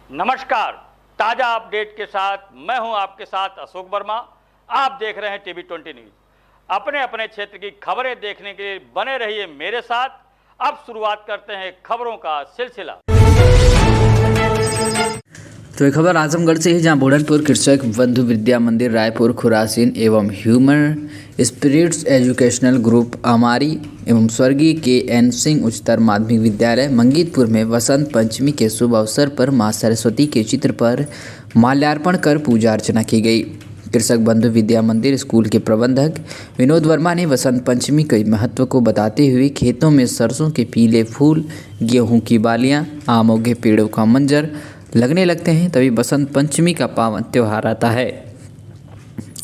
नमस्कार, ताज़ा अपडेट के साथ मैं हूं आपके साथ अशोक वर्मा। आप देख रहे हैं टीवी 20 न्यूज़। अपने अपने क्षेत्र की खबरें देखने के लिए बने रहिए मेरे साथ। अब शुरुआत करते हैं खबरों का सिलसिला। तो एक खबर आजमगढ़ से है, जहां बुढ़नपुर कृषक बंधु विद्या मंदिर रायपुर खुरासीन एवं ह्यूमन स्पिरिट्स एजुकेशनल ग्रुप अमारी एवं स्वर्गीय के.एन. सिंह उच्चतर माध्यमिक विद्यालय मंगीतपुर में वसंत पंचमी के शुभ अवसर पर मां सरस्वती के चित्र पर माल्यार्पण कर पूजा अर्चना की गई। कृषक बंधु विद्या मंदिर स्कूल के प्रबंधक विनोद वर्मा ने वसंत पंचमी के महत्व को बताते हुए खेतों में सरसों के पीले फूल, गेहूं की बालियां, आमों के पेड़ों का मंजर लगने लगते हैं, तभी बसंत पंचमी का पावन त्यौहार आता है।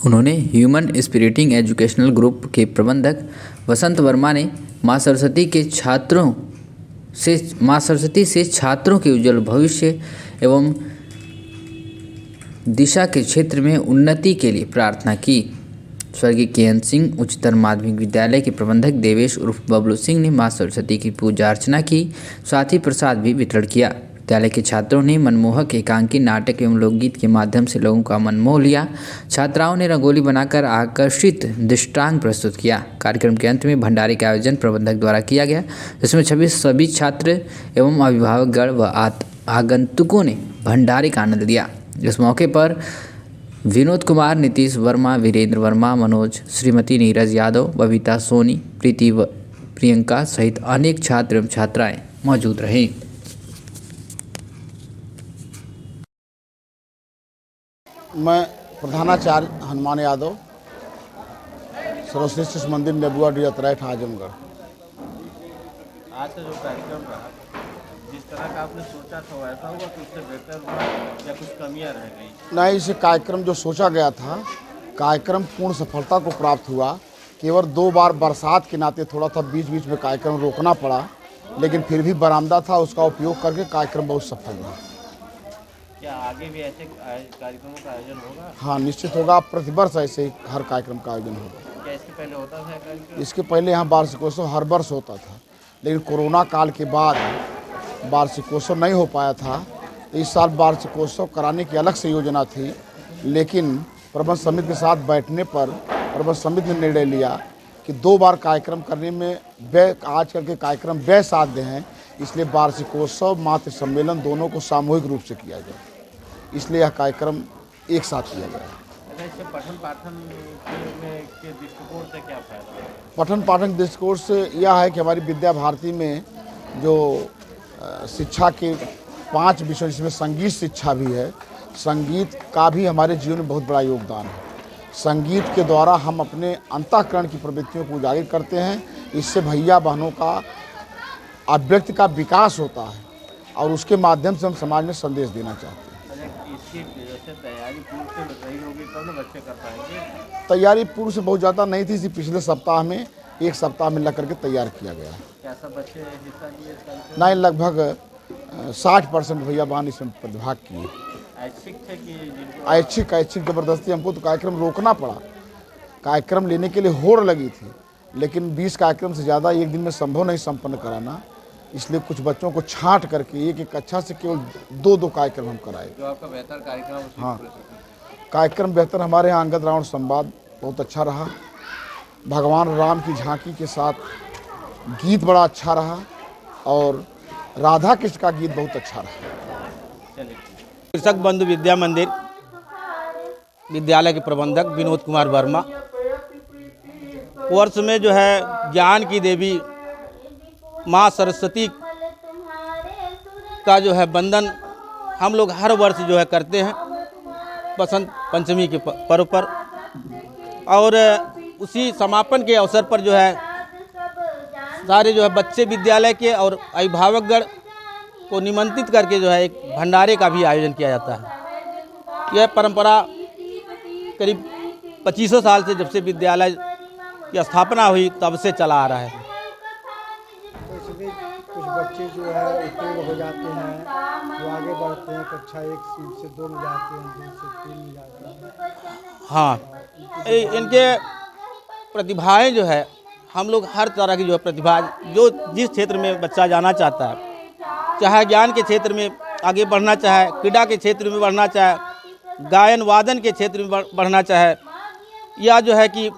उन्होंने ह्यूमन स्पिरिटिंग एजुकेशनल ग्रुप के प्रबंधक वसंत वर्मा ने मां सरस्वती से छात्रों के उज्जवल भविष्य एवं दिशा के क्षेत्र में उन्नति के लिए प्रार्थना की। स्वर्गीय के.एन. सिंह उच्चतर माध्यमिक विद्यालय के प्रबंधक देवेश उर्फ बबलू सिंह ने मां सरस्वती की पूजा अर्चना की, साथ ही प्रसाद भी वितरण किया। विद्यालय के छात्रों ने मनमोहक एकांकी नाटक एवं लोकगीत के माध्यम से लोगों का मन मोह लिया। छात्राओं ने रंगोली बनाकर आकर्षित दृष्टांत प्रस्तुत किया। कार्यक्रम के अंत में भंडारे का आयोजन प्रबंधक द्वारा किया गया, जिसमें सभी छात्र एवं अभिभावकगण व आगंतुकों ने भंडारे का आनंद लिया। इस मौके पर विनोद कुमार, नीतीश वर्मा, वीरेंद्र वर्मा, मनोज, श्रीमती नीरज यादव, बबीता सोनी, प्रीति व प्रियंका सहित अनेक छात्र एवं छात्राएं मौजूद रहे। मैं प्रधानाचार्य हनुमान यादव, सरस्वती शिशु मंदिर नेबुआ डियतराइट आजमगढ़। आज का जो कार्यक्रम रहा, जिस तरह का आपने सोचा था वैसा हुआ कि उससे बेहतर हुआ या कुछ कमियां रह गई? नहीं, इस कार्यक्रम जो सोचा गया था, कार्यक्रम पूर्ण सफलता को प्राप्त हुआ। केवल 2 बार बरसात के नाते थोड़ा सा बीच बीच में कार्यक्रम रोकना पड़ा, लेकिन फिर भी बरामदा था, उसका उपयोग करके कार्यक्रम बहुत सफल रहा। क्या आगे भी ऐसे कार्यक्रमों का आयोजन होगा? हाँ, निश्चित होगा। प्रतिवर्ष ऐसे ही हर कार्यक्रम का आयोजन होगा। क्या इसके पहले होता था कार्यक्रम? इसके पहले यहाँ वार्षिकोत्सव हर वर्ष होता था, लेकिन कोरोना काल के बाद वार्षिकोत्सव नहीं हो पाया था। इस साल वार्षिकोत्सव कराने की अलग से योजना थी, लेकिन प्रबंध समिति के साथ बैठने पर प्रबंध समिति ने निर्णय लिया कि 2 बार कार्यक्रम करने में आजकल के कार्यक्रम व्यय साध्य हैं, इसलिए वार्षिकोत्सव मातृ सम्मेलन दोनों को सामूहिक रूप से किया जाए, इसलिए यह कार्यक्रम एक साथ किया गया। अच्छा, इससे पठन पाठन के दृष्टिकोण से क्या फायदा है? पठन पाठन दृष्टिकोण से यह है कि हमारी विद्या भारती में जो शिक्षा के 5 विषय, जिसमें संगीत शिक्षा भी है, संगीत का भी हमारे जीवन में बहुत बड़ा योगदान है। संगीत के द्वारा हम अपने अंतःकरण की प्रवृत्तियों को उजागर करते हैं, इससे भैया बहनों का अभिव्यक्ति का विकास होता है और उसके माध्यम से हम समाज में संदेश देना चाहते हैं। इसकी जैसे तैयारी पूर्व से रही होगी तब ना बच्चे कर पाएंगे? तैयारी पूर्व से बहुत ज़्यादा नहीं थी, इसी पिछले सप्ताह में 1 सप्ताह में लग करके तैयार किया गया। क्या सब बच्चे हिस्सा लिए? नहीं, लगभग 60% भैया बहन इसमें प्रतिभाग किए। ऐच्छिक थे कि ऐच्छिक जबरदस्ती हमको तो कार्यक्रम रोकना पड़ा। कार्यक्रम लेने के लिए होड़ लगी थी, लेकिन 20 कार्यक्रम से ज़्यादा एक दिन में संभव नहीं संपन्न कराना, इसलिए कुछ बच्चों को छांट करके एक कक्षा से केवल 2 कार्यक्रम हम कराए। जो आपका बेहतर कार्यक्रम? हाँ, कार्यक्रम बेहतर हमारे यहाँ अंगद रावण संवाद बहुत अच्छा रहा। भगवान राम की झांकी के साथ गीत बड़ा अच्छा रहा और राधा कृष्ण का गीत बहुत अच्छा रहा। कृषक बंधु विद्या मंदिर विद्यालय के प्रबंधक विनोद कुमार वर्मा। वर्ष में जो है ज्ञान की देवी माँ सरस्वती का जो है वंदन हम लोग हर वर्ष जो है करते हैं बसंत पंचमी के पर्व पर, और उसी समापन के अवसर पर जो है सारे जो है बच्चे विद्यालय के और अभिभावकगण को निमंत्रित करके जो है एक भंडारे का भी आयोजन किया जाता है। यह परंपरा करीब 2500 साल से, जब से विद्यालय की स्थापना हुई तब से चला आ रहा है। कुछ बच्चे जो है उत्तीर्ण हो जाते हैं, जो आगे बढ़ते हैं, कक्षा 1 से 2 में जाते हैं, 2 से 3 में जाते हैं। हाँ, इनके प्रतिभाएं जो है हम लोग हर तरह की जो प्रतिभा जो जिस क्षेत्र में बच्चा जाना चाहता है, चाहे ज्ञान के क्षेत्र में आगे बढ़ना चाहे, क्रीड़ा के क्षेत्र में बढ़ना चाहे, गायन वादन के क्षेत्र में बढ़ना चाहे, या जो है कि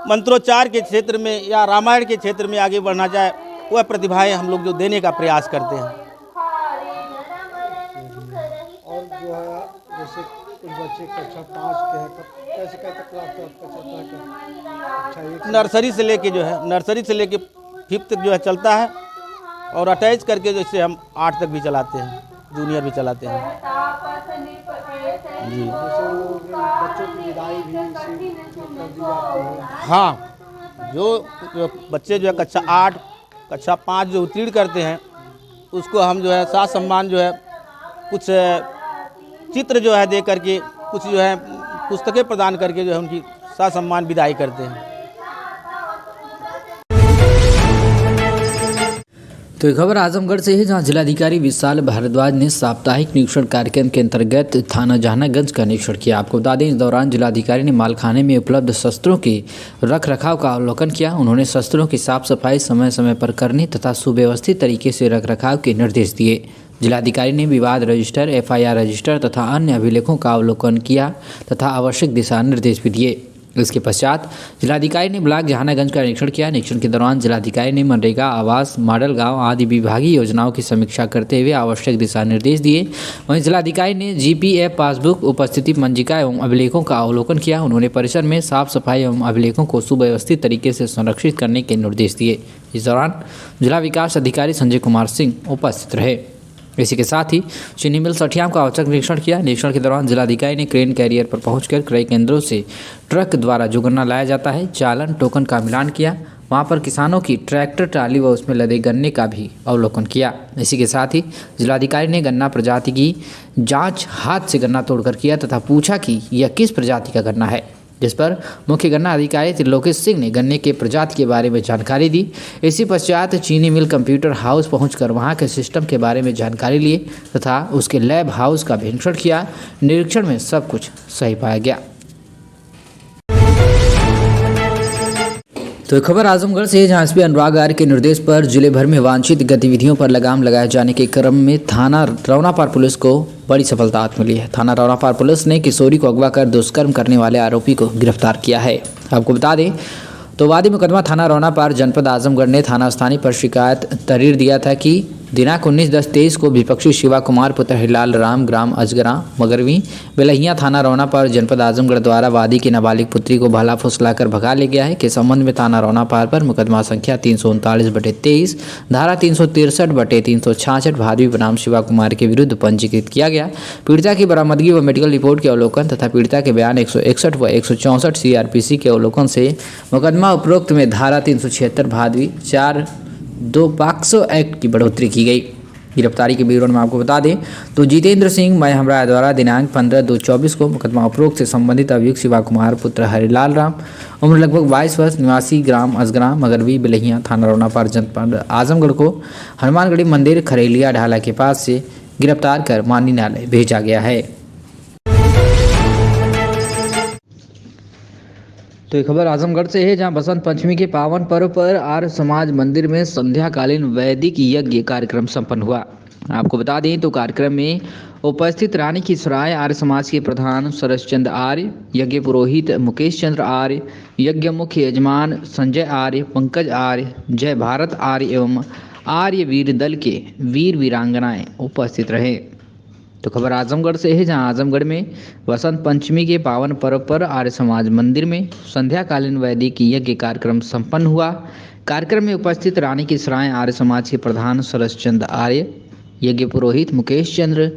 मंत्रोच्चार के क्षेत्र में या रामायण के क्षेत्र में आगे बढ़ना चाहे, वह प्रतिभाएं हम लोग जो देने का प्रयास करते हैं। और जो है जैसे कुछ बच्चे कक्षा 5 के हैं, कैसे क्लास तक कक्षा 1 नर्सरी से लेके 5th तक जो है चलता है, और अटैच करके जैसे हम 8 तक भी चलाते हैं, जूनियर भी चलाते हैं जी। जैसे वो बच्चों की विदाई भी इसी कर दी जाती है। हाँ, जो बच्चे जो है कक्षा 8 कक्षा 5 जो उत्तीर्ण करते हैं, उसको हम जो है साथ सम्मान जो है कुछ चित्र जो है दे करके, कुछ जो है पुस्तकें प्रदान करके जो है उनकी साथ सम्मान विदाई करते हैं। तो एक खबर आजमगढ़ से है, जहां जिलाधिकारी विशाल भारद्वाज ने साप्ताहिक निरीक्षण कार्यक्रम के अंतर्गत थाना जहानागंज का निरीक्षण किया। आपको बता दें, इस दौरान जिलाधिकारी ने मालखाने में उपलब्ध शस्त्रों के रख रखाव का अवलोकन किया। उन्होंने शस्त्रों की साफ सफाई समय समय पर करने तथा सुव्यवस्थित तरीके से रख रखाव के निर्देश दिए। जिलाधिकारी ने विवाद रजिस्टर, FIR रजिस्टर तथा अन्य अभिलेखों का अवलोकन किया तथा आवश्यक दिशा निर्देश भी दिए। इसके पश्चात जिलाधिकारी ने ब्लॉक जहानागंज का निरीक्षण किया। निरीक्षण के दौरान जिलाधिकारी ने मनरेगा, आवास, मॉडल गांव आदि विभागीय योजनाओं की समीक्षा करते हुए आवश्यक दिशा निर्देश दिए। वहीं जिलाधिकारी ने GPF पासबुक, उपस्थिति मंजिका एवं अभिलेखों का अवलोकन किया। उन्होंने परिसर में साफ सफाई एवं अभिलेखों को सुव्यवस्थित तरीके से संरक्षित करने के निर्देश दिए। इस दौरान जिला विकास अधिकारी संजय कुमार सिंह उपस्थित रहे। इसी के साथ ही चीनी मिल सठियाम का औचक निरीक्षण किया। निरीक्षण के दौरान जिलाधिकारी ने क्रेन कैरियर पर पहुंचकर क्रय केंद्रों से ट्रक द्वारा जो गन्ना लाया जाता है, चालान टोकन का मिलान किया। वहां पर किसानों की ट्रैक्टर ट्राली व उसमें लदे गन्ने का भी अवलोकन किया। इसी के साथ ही जिलाधिकारी ने गन्ना प्रजाति की जांच हाथ से गन्ना तोड़कर किया तथा पूछा कि यह किस प्रजाति का गन्ना है, जिस पर मुख्य गन्ना अधिकारी त्रिलोकेश सिंह ने गन्ने के प्रजाति के बारे में जानकारी दी। इसी पश्चात चीनी मिल कंप्यूटर हाउस पहुंचकर वहां के सिस्टम के बारे में जानकारी लिए तथा उसके लैब हाउस का भी निरीक्षण किया। निरीक्षण में सब कुछ सही पाया गया। तो खबर आजमगढ़ से, जहां एसपी अनुराग आर्य के निर्देश पर जिले भर में वांछित गतिविधियों पर लगाम लगाए जाने के क्रम में थाना रौनापार पुलिस को बड़ी सफलता हाथ मिली है। थाना रौनापार पुलिस ने किशोरी को अगवा कर दुष्कर्म करने वाले आरोपी को गिरफ्तार किया है। आपको बता दें तो वादी मुकदमा थाना रौनापार जनपद आजमगढ़ ने थाना स्थानीय पर शिकायत तहरीर दिया था कि दिनांक 19/10/23 को विपक्षी शिवा कुमार पुत्र हिलाल राम ग्राम अजगरा मगरवी बेलहिया थाना रौनापार जनपद आजमगढ़ द्वारा वादी की नाबालिग पुत्री को भाला फुसलाकर भगा ले गया है के संबंध में थाना रौनापार पर मुकदमा संख्या 339/23 धारा 363/366 भादवी बनाम शिवा कुमार के विरुद्ध पंजीकृत किया गया। पीड़िता की बरामदगी व मेडिकल रिपोर्ट के अवलोकन तथा पीड़िता के बयान 161 व 164 CRPC के अवलोकन से मुकदमा उपरोक्त में धारा 376 भादवी 4(2) पॉक्सो एक्ट की बढ़ोतरी की गई। गिरफ्तारी के विवरण में आपको बता दें तो जितेंद्र सिंह मय हमराय द्वारा दिनांक 15/2/24 को मुकदमा उपरोक्त से संबंधित अभियुक्त शिवा कुमार पुत्र हरिलाल राम उम्र लगभग 22 वर्ष निवासी ग्राम अजगरा मगरवी बेलहिया थाना रौनापार जनपद आजमगढ़ को हनुमानगढ़ी मंदिर खरेलिया ढाला के पास से गिरफ्तार कर माननीय न्यायालय भेजा गया है। तो एक खबर आजमगढ़ से है, जहां बसंत पंचमी के पावन पर्व पर आर्य समाज मंदिर में संध्याकालीन वैदिक यज्ञ कार्यक्रम संपन्न हुआ। आपको बता दें तो कार्यक्रम में उपस्थित रानी की सराय आर्य समाज के प्रधान सरस चंद्र आर्य, यज्ञ पुरोहित मुकेश चंद्र आर्य, यज्ञ मुख्य यजमान संजय आर्य, पंकज आर्य, जय भारत आर्य एवं आर्य वीर दल के वीर वीरांगनाएं उपस्थित रहे। तो खबर आजमगढ़ से है, जहां आजमगढ़ में वसंत पंचमी के पावन पर्व पर आर्य समाज मंदिर में संध्याकालीन वैदिक यज्ञ कार्यक्रम संपन्न हुआ। कार्यक्रम में उपस्थित रानी की सराय आर्य समाज के प्रधान सरस चंद्र आर्य, यज्ञ पुरोहित मुकेश चंद्र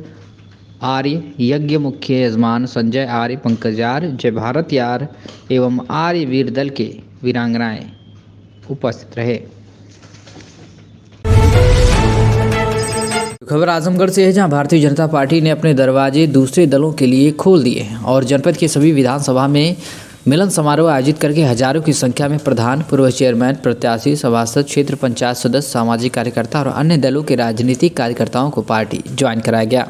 आर्य, यज्ञ मुख्य यजमान संजय आर्य, पंकज आर्य, जय भारत आर्य एवं आर्य वीर दल के वीरांगनाएं उपस्थित रहे। खबर आजमगढ़ से है, जहां भारतीय जनता पार्टी ने अपने दरवाजे दूसरे दलों के लिए खोल दिए और जनपद के सभी विधानसभा में मिलन समारोह आयोजित करके हजारों की संख्या में प्रधान, पूर्व चेयरमैन, प्रत्याशी, सभासद, क्षेत्र पंचायत सदस्य, सामाजिक कार्यकर्ता और अन्य दलों के राजनीतिक कार्यकर्ताओं को पार्टी ज्वाइन कराया गया।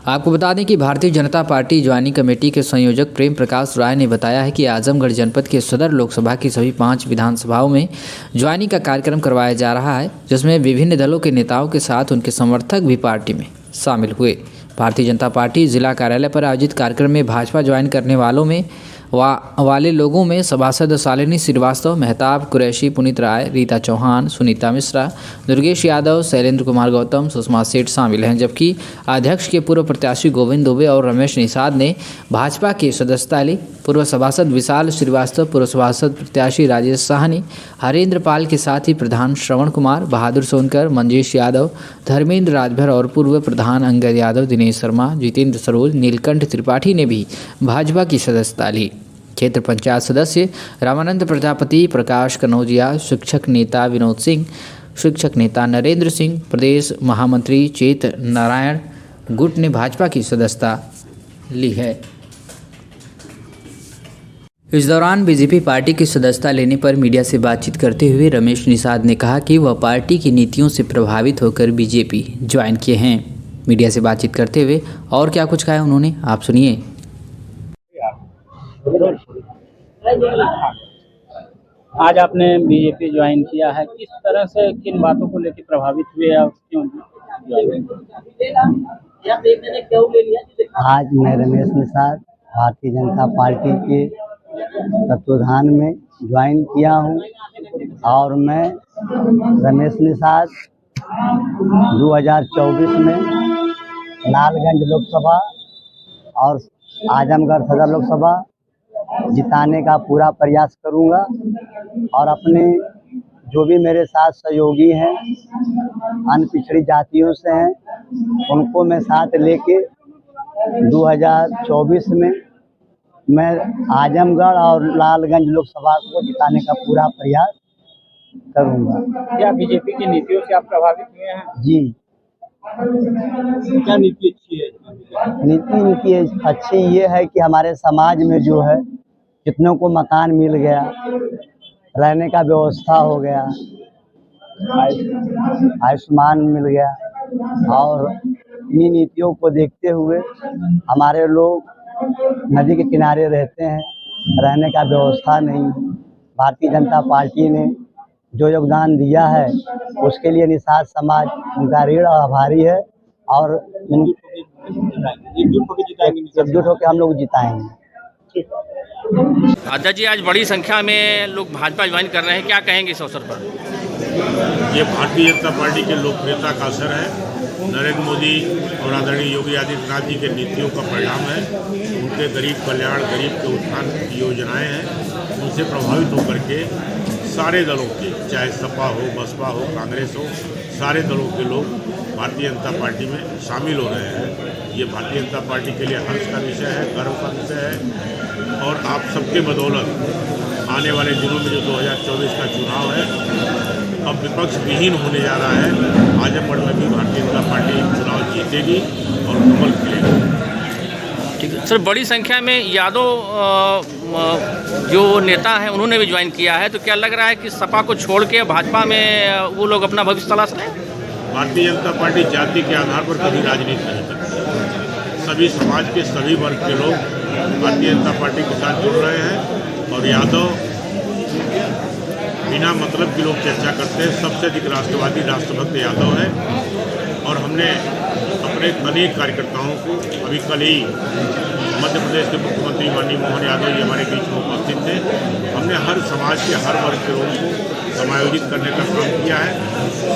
आपको बता दें कि Bharatiya Janata party joining committee के संयोजक प्रेम प्रकाश राय ने बताया है कि आजमगढ़ जनपद के सदर लोकसभा की सभी 5 विधानसभाओं में ज्वाइनिंग का कार्यक्रम करवाया जा रहा है, जिसमें विभिन्न दलों के नेताओं के साथ उनके समर्थक भी पार्टी में शामिल हुए। भारतीय जनता पार्टी जिला कार्यालय पर आयोजित कार्यक्रम में भाजपा ज्वाइन करने वाले लोगों में सभासद शालिनी श्रीवास्तव, मेहताब कुरैशी, पुनीत राय, रीता चौहान, सुनीता मिश्रा, दुर्गेश यादव, शैलेंद्र कुमार गौतम, सुषमा सेठ शामिल हैं। जबकि अध्यक्ष के पूर्व प्रत्याशी गोविंद दुबे और रमेश निषाद ने भाजपा की सदस्यता ली। पूर्व सभासद विशाल श्रीवास्तव, पूर्व सभासद प्रत्याशी राजेश साहनी, हरेंद्र पाल के साथ ही प्रधान श्रवण कुमार, बहादुर सोनकर, मंजेश यादव, धर्मेंद्र राजभर और पूर्व प्रधान अंगद यादव, दिनेश शर्मा, जितेंद्र सरोज, नीलकंठ त्रिपाठी ने भी भाजपा की सदस्यता ली। क्षेत्र पंचायत सदस्य रामानंद प्रजापति, प्रकाश कनौजिया, शिक्षक नेता विनोद सिंह, शिक्षक नेता नरेंद्र सिंह, प्रदेश महामंत्री चेत नारायण गुट ने भाजपा की सदस्यता ली है। इस दौरान बीजेपी पार्टी की सदस्यता लेने पर मीडिया से बातचीत करते हुए रमेश निषाद ने कहा कि वह पार्टी की नीतियों से प्रभावित होकर बीजेपी ज्वाइन किए हैं। मीडिया से बातचीत करते हुए और क्या कुछ कहा उन्होंने, आप सुनिए। आज आपने बीजेपी ज्वाइन किया है, किस तरह से किन बातों को लेकर प्रभावित हुए और क्यों? आज मैं रमेश निषाद भारतीय जनता पार्टी के तत्वाधान में ज्वाइन किया हूं और मैं रमेश निषाद 2024 में लालगंज लोकसभा और आजमगढ़ सदर लोकसभा जिताने का पूरा प्रयास करूंगा और अपने जो भी मेरे साथ सहयोगी हैं, अन्य पिछड़ी जातियों से हैं, उनको मैं साथ लेके 2024 में मैं आजमगढ़ और लालगंज लोकसभा को जिताने का पूरा प्रयास करूंगा। क्या बीजेपी की नीतियों से आप प्रभावित हुए हैं? जी। क्या नीति अच्छी है? नीति अच्छी ये है कि हमारे समाज में जो है कितनों को मकान मिल गया, रहने का व्यवस्था हो गया, आयुष्मान मिल गया और इन्हीं नीतियों को देखते हुए हमारे लोग नदी के किनारे रहते हैं, रहने का व्यवस्था नहीं। भारतीय जनता पार्टी ने जो योगदान दिया है उसके लिए निषाद समाज उनका ऋण आभारी है और एकजुट होकर हम लोग जिताएंगे। अध्यक्ष जी, आज बड़ी संख्या में लोग भाजपा ज्वाइन कर रहे हैं, क्या कहेंगे इस अवसर पर? ये भारतीय जनता पार्टी के लोकप्रियता का असर है। नरेंद्र मोदी और आदरणीय योगी आदित्यनाथ जी के नीतियों का परिणाम है। उनके गरीब कल्याण, गरीब के उत्थान की योजनाएं हैं, उनसे प्रभावित होकर के सारे दलों के, चाहे सपा हो, बसपा हो, कांग्रेस हो, सारे दलों के लोग भारतीय जनता पार्टी में शामिल हो रहे हैं। ये भारतीय जनता पार्टी के लिए हर्ष का विषय है, गर्व का विषय है और आप सबके बदौलत आने वाले दिनों में जो 2024 का चुनाव है अब विपक्ष विहीन होने जा रहा है। आजमगढ़ में भी भारतीय जनता पार्टी चुनाव जीतेगी और कमल खिलेगी। ठीक है सर, बड़ी संख्या में यादव जो नेता हैं उन्होंने भी ज्वाइन किया है, तो क्या लग रहा है कि सपा को छोड़ के भाजपा में वो लोग अपना भविष्य तलाश रहे हैं? भारतीय जनता पार्टी जाति के आधार पर कभी राजनीति नहीं करती। सभी समाज के सभी वर्ग के लोग भारतीय जनता पार्टी के साथ जुड़ रहे हैं और यादव बिना मतलब की लोग चर्चा करते हैं। सबसे अधिक राष्ट्रवादी राष्ट्रभक्त यादव है और हमने अपने अनेक कार्यकर्ताओं को, अभी कल ही मध्य प्रदेश के मुख्यमंत्री माननीय मोहन यादव जी हमारे बीच में उपस्थित थे, हमने हर समाज के हर वर्ग के लोगों को समायोजित करने का काम किया है।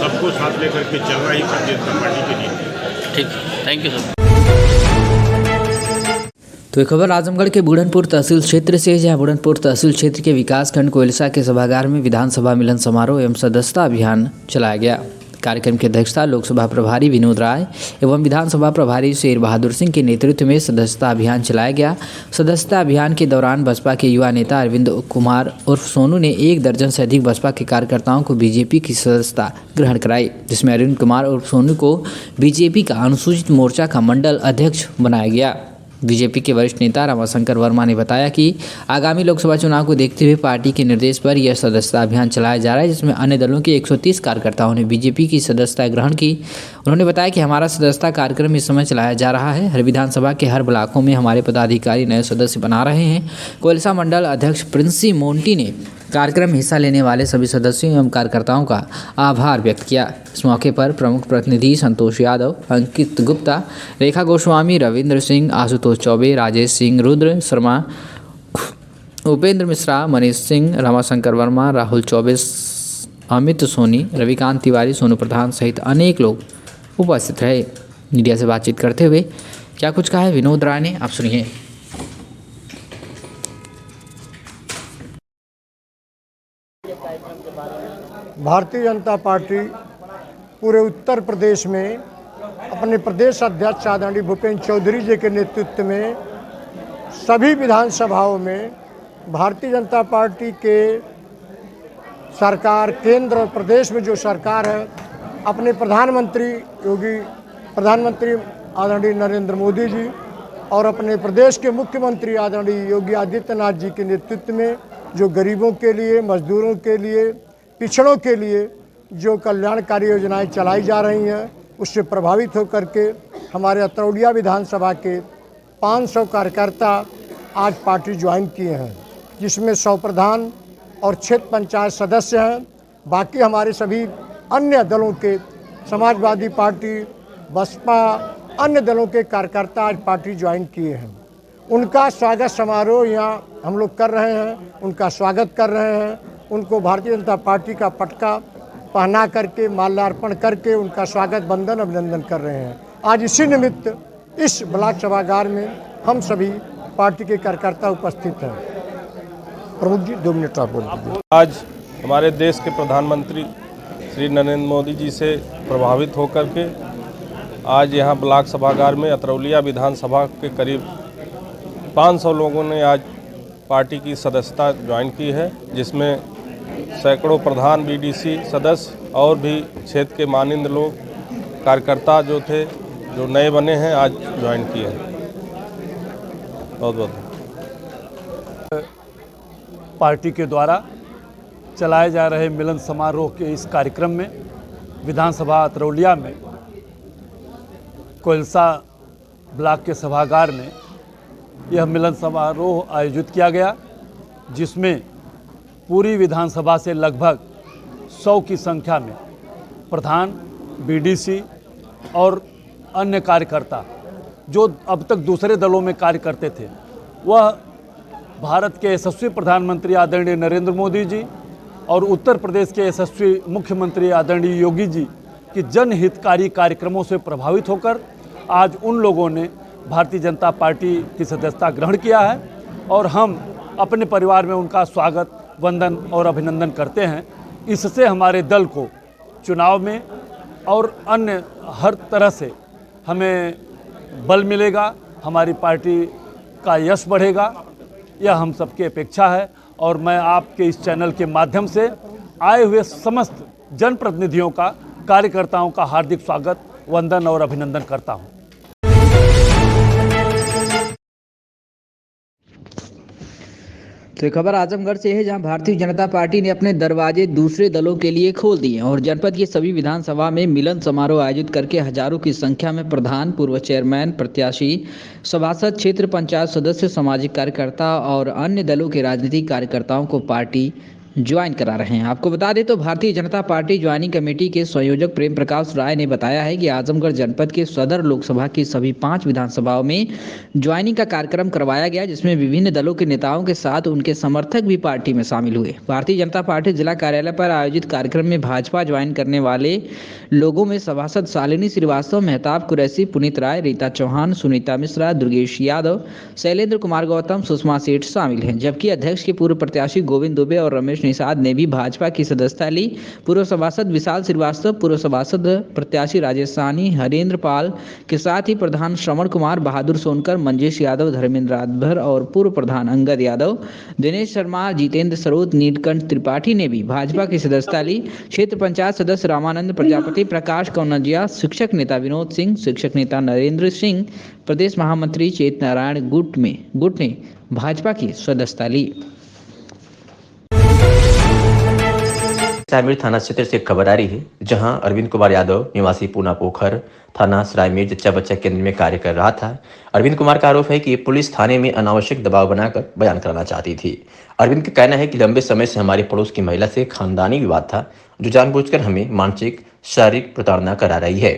सबको साथ लेकर के चल रही भारतीय जनता पार्टी के लिए। ठीक, थैंक यू सर। तो ये खबर आजमगढ़ के बुढ़नपुर तहसील क्षेत्र से, जहां बुढ़नपुर तहसील क्षेत्र के विकासखंड कोयलसा के सभागार में विधानसभा मिलन समारोह एवं सदस्यता अभियान चलाया गया। कार्यक्रम की अध्यक्षता लोकसभा प्रभारी विनोद राय एवं विधानसभा प्रभारी शेर बहादुर सिंह के नेतृत्व में सदस्यता अभियान चलाया गया। सदस्यता अभियान के दौरान बसपा के युवा नेता अरविंद कुमार उर्फ सोनू ने 1 दर्जन से अधिक बसपा के कार्यकर्ताओं को बीजेपी की सदस्यता ग्रहण कराई, जिसमें अरविंद कुमार उर्फ सोनू को बीजेपी का अनुसूचित मोर्चा का मंडल अध्यक्ष बनाया गया। बीजेपी के वरिष्ठ नेता रमाशंकर वर्मा ने बताया कि आगामी लोकसभा चुनाव को देखते हुए पार्टी के निर्देश पर यह सदस्यता अभियान चलाया जा रहा है, जिसमें अन्य दलों के 130 कार्यकर्ताओं ने बीजेपी की सदस्यता ग्रहण की। उन्होंने बताया कि हमारा सदस्यता कार्यक्रम इस समय चलाया जा रहा है। हर विधानसभा के हर ब्लॉकों में हमारे पदाधिकारी नए सदस्य बना रहे हैं। कोयलसा मंडल अध्यक्ष प्रिंसी मोंटी ने कार्यक्रम में हिस्सा लेने वाले सभी सदस्यों एवं कार्यकर्ताओं का आभार व्यक्त किया। इस मौके पर प्रमुख प्रतिनिधि संतोष यादव, अंकित गुप्ता, रेखा गोस्वामी, रविंद्र सिंह, आशुतोष चौबे, राजेश सिंह, रुद्र शर्मा, उपेंद्र मिश्रा, मनीष सिंह, रमाशंकर वर्मा, राहुल चौबे, अमित सोनी, रविकांत तिवारी, सोनू प्रधान सहित अनेक लोग उपस्थित रहे। मीडिया से बातचीत करते हुए क्या कुछ कहा है विनोद राय ने, आप सुनिए। भारतीय जनता पार्टी पूरे उत्तर प्रदेश में अपने प्रदेश अध्यक्ष आदरणीय भूपेंद्र चौधरी जी के नेतृत्व में सभी विधानसभाओं में भारतीय जनता पार्टी के सरकार, केंद्र और प्रदेश में जो सरकार है, अपने प्रधानमंत्री आदरणीय नरेंद्र मोदी जी और अपने प्रदेश के मुख्यमंत्री आदरणीय योगी आदित्यनाथ जी के नेतृत्व में जो गरीबों के लिए, मजदूरों के लिए, पिछड़ों के लिए जो कल्याणकारी योजनाएं चलाई जा रही हैं, उससे प्रभावित होकर के हमारे अतरौलिया विधानसभा के 500 कार्यकर्ता आज पार्टी ज्वाइन किए हैं, जिसमें 100 प्रधान और क्षेत्र पंचायत सदस्य हैं। बाकी हमारे सभी अन्य दलों के, समाजवादी पार्टी, बसपा, अन्य दलों के कार्यकर्ता आज पार्टी ज्वाइन किए हैं। उनका स्वागत समारोह यहाँ हम लोग कर रहे हैं, उनका स्वागत कर रहे हैं। उनको भारतीय जनता पार्टी का पटका पहना करके, माल्यार्पण करके उनका स्वागत, वंदन, अभिनंदन कर रहे हैं। आज इसी निमित्त इस ब्लॉक सभागार में हम सभी पार्टी के कार्यकर्ता उपस्थित हैं। प्रमुख जी 2 मिनट आप बोल दीजिए। आज हमारे देश के प्रधानमंत्री श्री नरेंद्र मोदी जी से प्रभावित होकर के आज यहाँ ब्लॉक सभागार में अतरौलिया विधानसभा के करीब 500 लोगों ने आज पार्टी की सदस्यता ज्वाइन की है, जिसमें सैकड़ों प्रधान, बीडीसी सदस्य और भी क्षेत्र के मानिंद लोग, कार्यकर्ता जो थे, जो नए बने हैं, आज ज्वाइन किए हैं। बहुत बहुत पार्टी के द्वारा चलाए जा रहे मिलन समारोह के इस कार्यक्रम में विधानसभा अतरौलिया में कोलसा ब्लॉक के सभागार में यह मिलन समारोह आयोजित किया गया, जिसमें पूरी विधानसभा से लगभग 100 की संख्या में प्रधान, बीडीसी और अन्य कार्यकर्ता जो अब तक दूसरे दलों में कार्य करते थे, वह भारत के यशस्वी प्रधानमंत्री आदरणीय नरेंद्र मोदी जी और उत्तर प्रदेश के यशस्वी मुख्यमंत्री आदरणीय योगी जी की जनहितकारी कार्यक्रमों से प्रभावित होकर आज उन लोगों ने भारतीय जनता पार्टी की सदस्यता ग्रहण किया है और हम अपने परिवार में उनका स्वागत, वंदन और अभिनंदन करते हैं। इससे हमारे दल को चुनाव में और अन्य हर तरह से हमें बल मिलेगा, हमारी पार्टी का यश बढ़ेगा, यह हम सबकी अपेक्षा है। और मैं आपके इस चैनल के माध्यम से आए हुए समस्त जनप्रतिनिधियों का, कार्यकर्ताओं का हार्दिक स्वागत, वंदन और अभिनंदन करता हूं। तो खबर आजमगढ़ से है, जहां भारतीय जनता पार्टी ने अपने दरवाजे दूसरे दलों के लिए खोल दिए और जनपद की सभी विधानसभा में मिलन समारोह आयोजित करके हजारों की संख्या में प्रधान, पूर्व चेयरमैन, प्रत्याशी, सभासद, क्षेत्र पंचायत सदस्य, सामाजिक कार्यकर्ता और अन्य दलों के राजनीतिक कार्यकर्ताओं को पार्टी ज्वाइन करा रहे हैं। आपको बता दें तो Bharatiya Janata party joining committee के संयोजक प्रेम प्रकाश राय ने बताया है कि आजमगढ़ जनपद के सदर लोकसभा की सभी 5 विधानसभाओं में ज्वाइनिंग का कार्यक्रम करवाया गया, जिसमें विभिन्न दलों के नेताओं के साथ उनके समर्थक भी पार्टी में शामिल हुए। भारतीय जनता पार्टी जिला कार्यालय पर आयोजित कार्यक्रम में भाजपा ज्वाइन करने वाले लोगों में सभासद शालिनी श्रीवास्तव, मेहताब कुरैशी, पुनीत राय, रीता चौहान, सुनीता मिश्रा, दुर्गेश यादव, शैलेंद्र कुमार गौतम, सुषमा सेठ शामिल हैं। जबकि अध्यक्ष के पूर्व प्रत्याशी गोविंद दुबे और रमेश निषाद ने भी भाजपा की सदस्यता ली। पूर्व सभासद विशाल श्रीवास्तव, पूर्व सभासद प्रत्याशी राजेश साहनी, हरेंद्र पाल के साथ ही प्रधान श्रवण कुमार, बहादुर सोनकर, मंजेश यादव, धर्मेंद्र राजभर और पूर्व प्रधान अंगद यादव, दिनेश शर्मा, जितेंद्र सरोद, नीलकंठ त्रिपाठी ने भी भाजपा की सदस्यता ली। क्षेत्र पंचायत सदस्य रामानंद प्रजापति, प्रकाश कौनजिया, शिक्षक नेता विनोद सिंह, शिक्षक नेता नरेंद्र सिंह, प्रदेश महामंत्री चेत नारायण गुट ने भाजपा की सदस्यता ली। सरायमीर थाना क्षेत्र से खबर आ रही है, जहां अरविंद कुमार यादव निवासी पूना पोखर थाना सरायमीर जच्चा बच्चा केंद्र में कार्य कर रहा था। अरविंद कुमार का आरोप है कि पुलिस थाने में अनावश्यक दबाव बनाकर बयान कराना चाहती थी। अरविंद का कहना है कि लंबे समय से हमारे पड़ोस की महिला से खानदानी विवाद था, जो जानबूझकर हमें मानसिक शारीरिक प्रताड़ना करा रही है।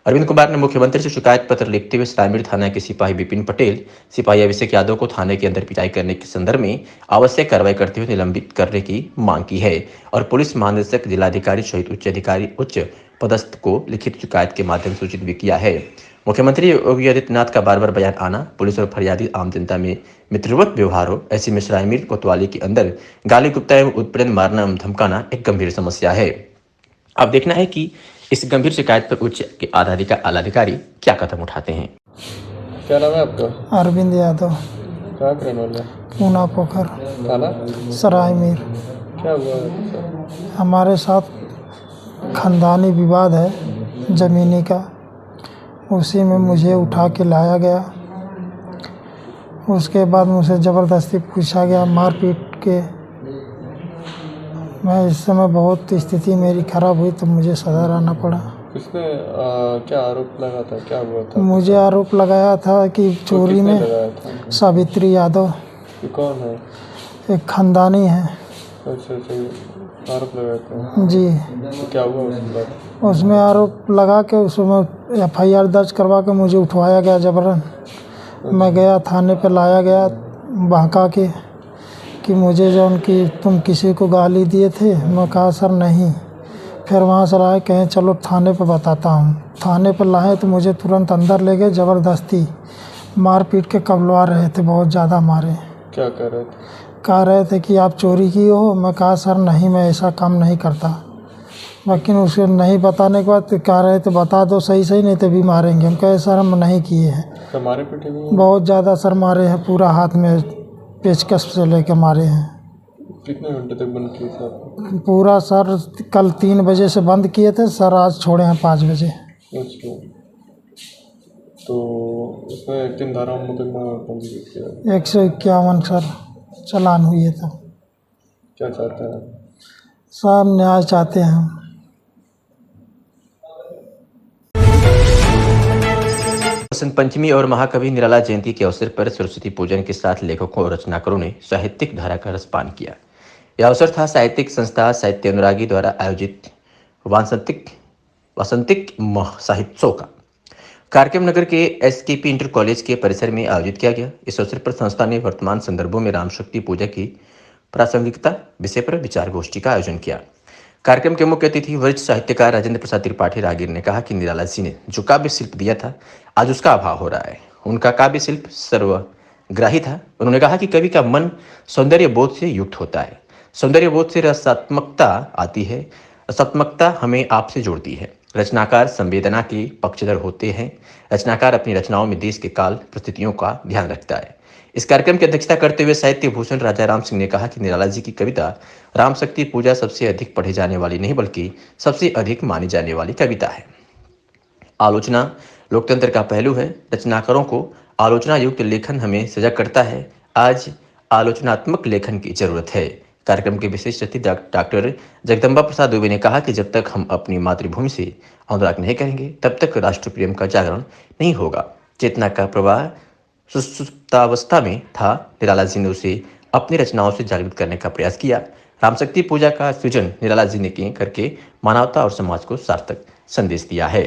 अरविंद कुमार ने मुख्यमंत्री से शिकायत पत्र लिखते हुए सरायमीर थाना के सिपाही विपिन पटेल, सिपाही अभिषेक यादव को थाने के अंदर पिटाई करने के संदर्भ में आवश्यक कार्रवाई करते हुए निलंबित करने की मांग की है और पुलिस महानिदेशक, जिलाधिकारी सहित उच्च पदस्थ को लिखित शिकायत के माध्यम से सूचित भी किया है। मुख्यमंत्री योगी आदित्यनाथ का बार बार बयान आना, पुलिस और फरियादी आम जनता में मित्रवत व्यवहार हो, ऐसे में सरायमीर कोतवाली के अंदर गाली गुप्ता एवं उत्पीड़न, मारना एवं धमकाना एक गंभीर समस्या है। अब देखना है कि इस गंभीर शिकायत पर उच्च के आलाधिकारी क्या कदम उठाते हैं। क्या नाम है आपका? अरविंद यादव। कहाँ के रहने वाले? पूना पोखर थाना सरायमीर। क्या हुआ है? हमारे साथ खानदानी विवाद है ज़मीनी का, उसी में मुझे उठा के लाया गया। उसके बाद मुझसे ज़बरदस्ती पूछा गया, मार पीट के। मैं इस समय बहुत स्थिति मेरी खराब हुई तो मुझे सदर आना पड़ा। किसने क्या आरोप लगा था? क्या हुआ था? मुझे आरोप लगाया था कि चोरी में सावित्री यादव। कौन है? एक खानदानी है। अच्छा, आरोप लगाया था जी। तो क्या हुआ उसके बाद? उसमें आरोप लगा के उसमें FIR दर्ज करवा के मुझे उठवाया गया जबरन। मैं गया थाने पे, लाया गया बहका के कि मुझे जो उनकी तुम किसी को गाली दिए थे। मैं कहा सर नहीं। फिर वहाँ से लाए, कहें चलो थाने पे बताता हूँ। थाने पे लाए तो मुझे तुरंत अंदर ले गए, ज़बरदस्ती मार पीट के कबलवा रहे थे, बहुत ज़्यादा मारे। क्या कर रहे थे? कह रहे थे कि आप चोरी की हो। मैं कहा सर नहीं, मैं ऐसा काम नहीं करता। लेकिन उसे नहीं बताने के बाद कह रहे थे बता दो सही नहीं तो भी मारेंगे। हम कहे सर हम नहीं किए हैं। मारे पीटे भी? बहुत ज़्यादा सर मारे हैं, पूरा हाथ में पेचकस से लेके मारे हैं। कितने घंटे तक बंद किए थे? पूरा सर कल 3 बजे से बंद किए थे सर, आज छोड़े हैं 5 बजे। अच्छा, तो उसमें 3 धारा मुकदमा पंजीकृत किया? 151 सर चालान हुए था। क्या चाहते हैं? सब न्याय चाहते हैं हम। बसंत पंचमी और महाकवि निराला जयंती के अवसर पर सरस्वती पूजन के साथ लेखकों और रचनाकारों ने साहित्यिक धारा का रसपान किया। यह अवसर था साहित्यिक संस्था साहित्य अनुरागी द्वारा आयोजित वासंतिक साहित्योत्सव का। कार्यक्रम नगर के SKP इंटर कॉलेज के परिसर में आयोजित किया गया। इस अवसर पर संस्था ने वर्तमान संदर्भों में राम शक्ति पूजा की प्रासंगिकता विषय पर विचार गोष्ठी का आयोजन किया। कार्यक्रम के मुख्य अतिथि वरिष्ठ साहित्यकार राजेंद्र प्रसाद त्रिपाठी रागीर ने कहा कि निराला जी ने जो काव्य शिल्प दिया था, आज उसका अभाव हो रहा है। उनका काव्य शिल्प सर्वग्राही था। उन्होंने कहा कि कवि का मन सौंदर्य बोध से युक्त होता है। सौंदर्य बोध से रसात्मकता आती है, रसात्मकता हमें आपसे जोड़ती है। रचनाकार संवेदना के पक्षधर होते हैं। रचनाकार अपनी रचनाओं में देश के काल परिस्थितियों का ध्यान रखता है। इस कार्यक्रम की अध्यक्षता करते हुए साहित्य भूषण राजा राम सिंह ने कहा कि निराला जी की कविता राम शक्ति पूजा सबसे अधिक पढ़े जाने वाली नहीं बल्कि सबसे अधिक मानी जाने वाली कविता है। आलोचना लोकतंत्र का पहलू है। रचनाकारों को आलोचना युक्त लेखन हमें सजग करता है। आज आलोचनात्मक लेखन की जरूरत है। कार्यक्रम के विशेष अतिथि डॉक्टर जगदम्बा प्रसाद दुबे ने कहा कि जब तक हम अपनी मातृभूमि से अनुराग नहीं करेंगे तब तक राष्ट्र प्रेम का जागरण नहीं होगा। चेतना का प्रवाह सुप्तावस्था में था। निराला जी ने उसे अपनी रचनाओं से जागृत करने का प्रयास किया। रामशक्ति पूजा का सृजन निराला जी ने करके मानवता और समाज को सार्थक संदेश दिया है।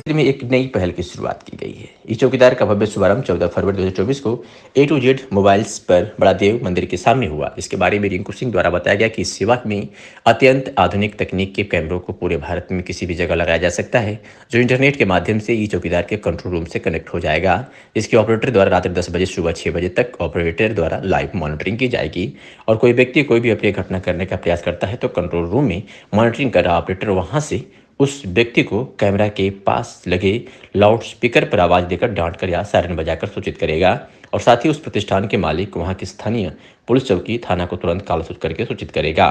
में एक नई पहल की शुरुआत की गई है। ई चौकीदार का भव्य शुभारंभ 14 फरवरी 2024 को A to Z मोबाइल्स पर बड़ा देव मंदिर के सामने हुआ। इसके बारे में रिंकू सिंह द्वारा बताया गया कि इस सेवा में अत्यंत आधुनिक तकनीक के कैमरों को पूरे भारत में किसी भी जगह लगाया जा सकता है, जो इंटरनेट के माध्यम से ई चौकीदार के कंट्रोल रूम से कनेक्ट हो जाएगा। इसके ऑपरेटर द्वारा रात्रि 10 बजे सुबह 6 बजे तक ऑपरेटर द्वारा लाइव मॉनिटरिंग की जाएगी और कोई व्यक्ति कोई भी अप्रिय घटना करने का प्रयास करता है तो कंट्रोल रूम में मॉनिटरिंग कर रहा ऑपरेटर वहां से उस व्यक्ति को कैमरा के पास लगे लाउड स्पीकर पर आवाज देकर डांट कर या सायरन बजाकर सूचित करेगा और साथ ही उस प्रतिष्ठान के मालिक वहां की स्थानीय पुलिस चौकी थाना को तुरंत कालसूचित करके सूचित करेगा।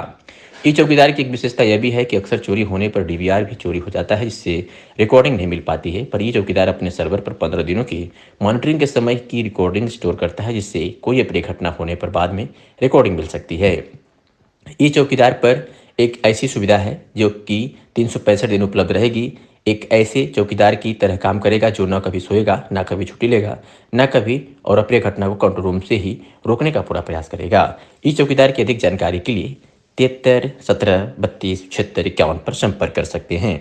ई चौकीदार की एक विशेषता यह भी है कि अक्सर चोरी होने पर DVR भी चोरी हो जाता है, जिससे रिकॉर्डिंग नहीं मिल पाती है। पर ई चौकीदार अपने सर्वर पर 15 दिनों की मॉनिटरिंग के समय की रिकॉर्डिंग स्टोर करता है, जिससे कोई अप्रिय घटना होने पर बाद में रिकॉर्डिंग मिल सकती है। ई चौकीदार पर एक ऐसी सुविधा है जो कि 365 दिन उपलब्ध रहेगी। एक ऐसे चौकीदार की तरह काम करेगा जो न कभी सोएगा, ना कभी छुट्टी लेगा, ना कभी, और अपने घटना को कंट्रोल रूम से ही रोकने का पूरा प्रयास करेगा। ई चौकीदार की अधिक जानकारी के लिए 73 17 32 76 51 पर संपर्क कर सकते हैं।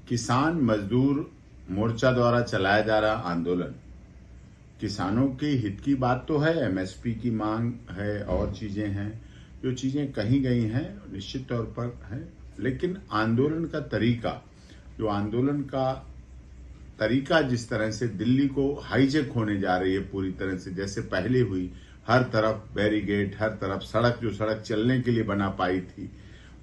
किसान मजदूर मोर्चा द्वारा चलाया जा रहा आंदोलन किसानों के हित की बात तो है, एमएसपी की मांग है और चीजें हैं, जो चीजें कही गई हैं निश्चित तौर पर है, लेकिन आंदोलन का तरीका, जो आंदोलन का तरीका जिस तरह से दिल्ली को हाईजेक होने जा रही है पूरी तरह से, जैसे पहले हुई, हर तरफ बैरिकेड, हर तरफ सड़क, जो सड़क चलने के लिए बना पाई थी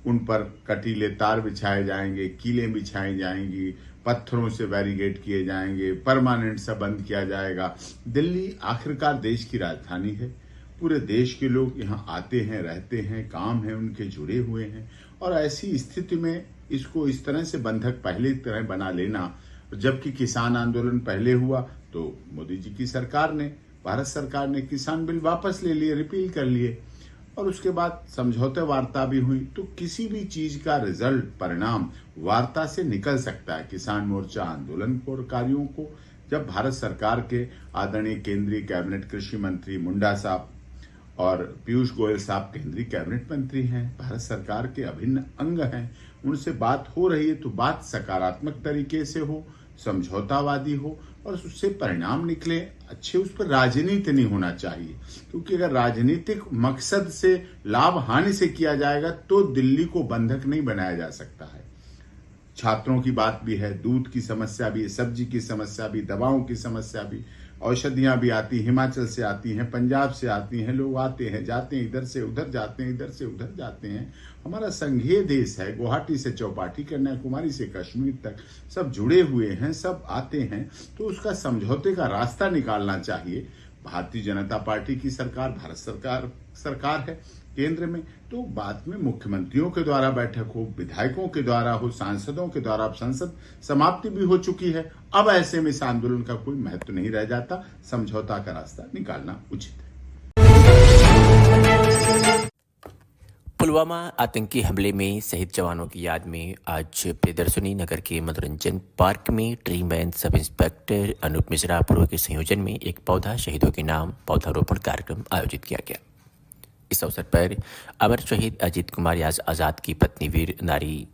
उन पर कटीले तार बिछाए जाएंगे, कीलें बिछाई जाएंगी, पत्थरों से बैरिकेड किए जाएंगे, परमानेंट सा बंद किया जाएगा। दिल्ली आखिरकार देश की राजधानी है, पूरे देश के लोग यहाँ आते हैं, रहते हैं, काम है उनके जुड़े हुए हैं, और ऐसी स्थिति में इसको इस तरह से बंधक पहले तरह बना लेना, जबकि किसान आंदोलन पहले हुआ तो मोदी जी की सरकार ने, भारत सरकार ने किसान बिल वापस ले लिए, रिपील कर लिए, और उसके बाद समझौते वार्ता भी हुई, तो किसी भी चीज का रिजल्ट, परिणाम वार्ता से निकल सकता है। किसान मोर्चा आंदोलनकारियों को जब भारत सरकार के आदरणीय केंद्रीय कैबिनेट कृषि मंत्री मुंडा साहब और पीयूष गोयल साहब केंद्रीय कैबिनेट मंत्री हैं, भारत सरकार के अभिन्न अंग हैं, उनसे बात हो रही है तो बात सकारात्मक तरीके से हो, समझौतावादी हो और उससे परिणाम निकले अच्छे। उस पर राजनीति नहीं होना चाहिए, क्योंकि अगर राजनीतिक मकसद से लाभ हानि से किया जाएगा तो दिल्ली को बंधक नहीं बनाया जा सकता है। छात्रों की बात भी है, दूध की समस्या भी है, सब्जी की समस्या भी, दवाओं की समस्या भी, औषधियां भी आती, हिमाचल से आती हैं, पंजाब से आती हैं, लोग आते हैं जाते हैं, इधर से उधर जाते हैं, इधर से उधर जाते हैं। हमारा संघीय देश है, गुवाहाटी से चौपाटी, कन्याकुमारी से कश्मीर तक सब जुड़े हुए हैं, सब आते हैं, तो उसका समझौते का रास्ता निकालना चाहिए। भारतीय जनता पार्टी की सरकार, भारत सरकार है केंद्र में, तो बाद में मुख्यमंत्रियों के द्वारा बैठक हो, विधायकों के द्वारा हो, सांसदों के द्वारा, अब संसद समाप्ति भी हो चुकी है, अब ऐसे में इस आंदोलन का कोई महत्व नहीं रह जाता, समझौता का रास्ता निकालना उचित है। पुलवामा आतंकी हमले में शहीद जवानों की याद में आज प्रियदर्शनी नगर के मनोरंजन पार्क में tree man sub inspector Anoop Mishra पूर्व के संयोजन में एक पौधा शहीदों के नाम पौधारोपण कार्यक्रम आयोजित किया गया। इस अवसर पर अमर शहीद अजीत कुमार आजाद की पत्नी वीर नारी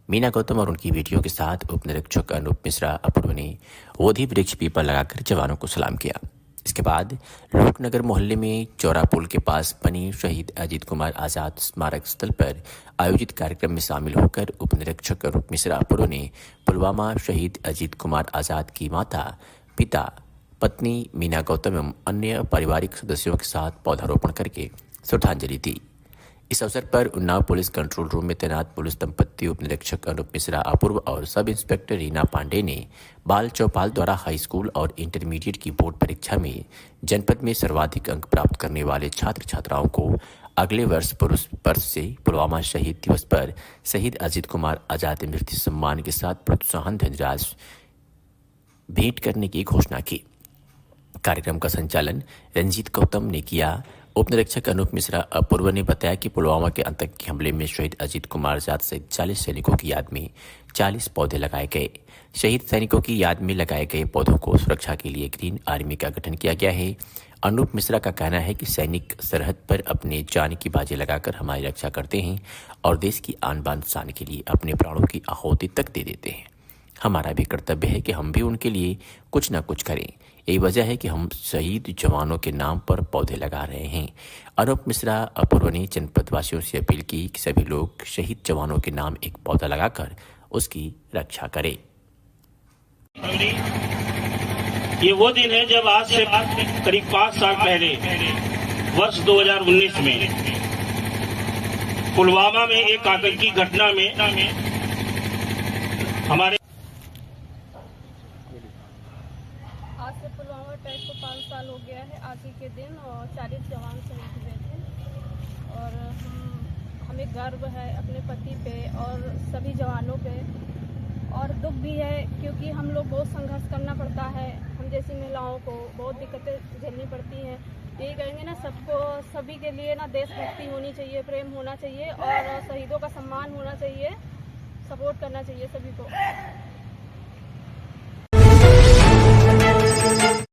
मीना गौतम और उनकी बेटियों के साथ उप निरीक्षक अनूप मिश्रा अपूर्व ने बोधि वृक्ष पीपल लगाकर जवानों को सलाम किया। इसके बाद लोकनगर मोहल्ले में चौरा पुल के पास बनी शहीद अजीत कुमार आजाद स्मारक स्थल पर आयोजित कार्यक्रम में शामिल होकर उप निरीक्षक अनूप मिश्रा अपूर्व ने पुलवामा शहीद अजीत कुमार आजाद की माता, पिता, पत्नी मीना गौतम एवं अन्य पारिवारिक सदस्यों के साथ पौधारोपण करके श्रद्धांजलि दी। इस अवसर पर उन्नाव पुलिस कंट्रोल रूम में तैनात पुलिस दंपति उप निरीक्षक अनूप मिश्रा अपूर्व और सब इंस्पेक्टर रीना पांडे ने बाल चौपाल द्वारा हाई स्कूल और इंटरमीडिएट की बोर्ड परीक्षा में जनपद में सर्वाधिक अंक प्राप्त करने वाले छात्र छात्राओं को अगले वर्ष से पुलवामा शहीद दिवस पर शहीद अजीत कुमार आजाद स्मृति सम्मान के साथ प्रोत्साहन धनराशि भेंट करने की घोषणा की। कार्यक्रम का संचालन रंजीत गौतम ने किया। उप निरीक्षक अनूप मिश्रा अपूर्व ने बताया कि पुलवामा के आतंकी हमले में शहीद अजीत कुमार आजाद सहित 40 सैनिकों की याद में 40 पौधे लगाए गए। शहीद सैनिकों की याद में लगाए गए पौधों को सुरक्षा के लिए ग्रीन आर्मी का गठन किया गया है। अनूप मिश्रा का कहना है कि सैनिक सरहद पर अपने जान की बाजी लगाकर हमारी रक्षा करते हैं और देश की आन बान शान के लिए अपने प्राणों की आहुति तक दे देते हैं। हमारा भी कर्तव्य है कि हम भी उनके लिए कुछ न कुछ करें। यही वजह है कि हम शहीद जवानों के नाम पर पौधे लगा रहे हैं। अनूप मिश्रा अपूर्व ने जनपद वासियों से अपील की कि सभी लोग शहीद जवानों के नाम एक पौधा लगाकर उसकी रक्षा करें। ये वो दिन है जब आज से करीब 5 साल पहले वर्ष 2019 में पुलवामा में एक आतंकी घटना में हमारे पुलवामा अटैक को 5 साल हो गया है आज ही के दिन, और 40 जवान शहीद हुए थे। और हमें गर्व है अपने पति पे और सभी जवानों पे, और दुख भी है, क्योंकि हम लोग बहुत संघर्ष करना पड़ता है। हम जैसी महिलाओं को बहुत दिक्कतें झेलनी पड़ती हैं। यही कहेंगे ना, सबको, सभी के लिए ना देशभक्ति होनी चाहिए, प्रेम होना चाहिए और शहीदों का सम्मान होना चाहिए, सपोर्ट करना चाहिए सभी को।